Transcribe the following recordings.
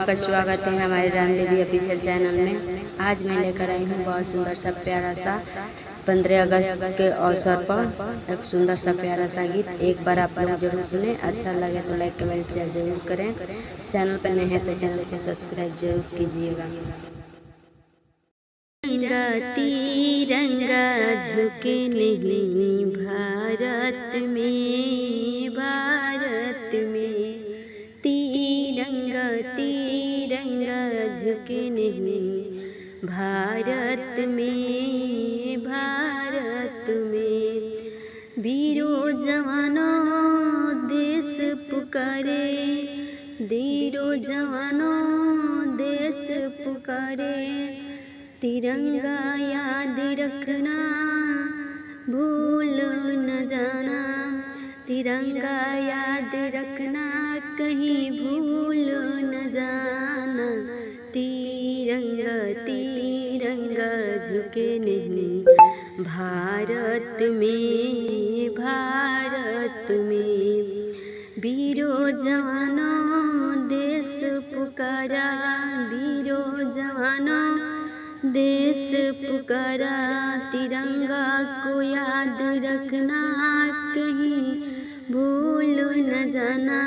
आपका स्वागत है हमारे रामदेवी ऑफिशियल चैनल में। आज मैं लेकर आई हूँ बहुत सुंदर सा प्यारा सा 15 अगस्त के अवसर पर एक सुंदर सा प्यारा सा गीत। एक बार आप लोग जरूर सुने, अच्छा लगे तो लाइक कमेंट शेयर जरूर करें। चैनल पर नए हैं तो चैनल को सब्सक्राइब जरूर कीजिएगा। तिरंगा झुके नहीं भारत में, भारत में तिरंगा झुके नहीं भारत में, भारत में वीरों जवानों देश पुकारे, वीरों जवानों देश पुकारे। तिरंगा याद रखना भूल न जाना, तिरंगा याद रखना कहीं भूल न जाना। तिरंगा तिरंगा झुके नहीं भारत में, भारत में वीरों जवानों देश पुकारा, वीरों जवानों देश पुकारा। तिरंगा को याद रखना कहीं भूल न जाना।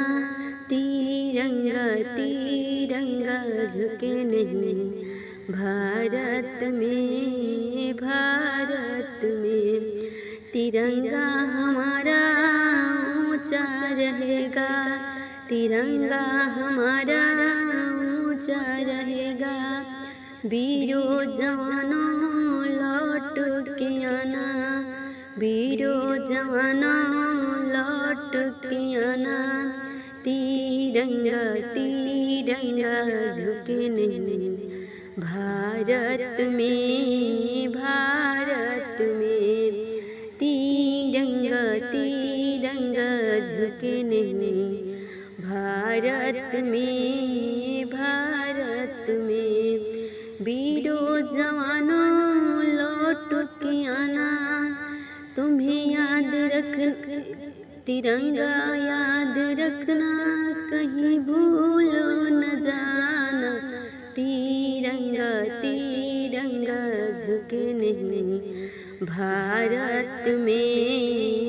तिरंगा तिरंगा झुके नहीं भारत में, भारत में तिरंगा हमारा ऊंचा रहेगा, तिरंगा हमारा ऊंचा रहेगा। वीरों जवानों लौट के आना, वीरों जवानों लौट के आना। तिरंगा तिरंगा झुके नहीं भारत में, भारत में तिरंगा तिरंगा झुके नहीं भारत में, भारत में वीरों जवानों लौट के आना। तुम्हें याद रख तिरंगा याद रखना कहीं भूल न जाना। तिरंगा तिरंगा झुके नहीं भारत में।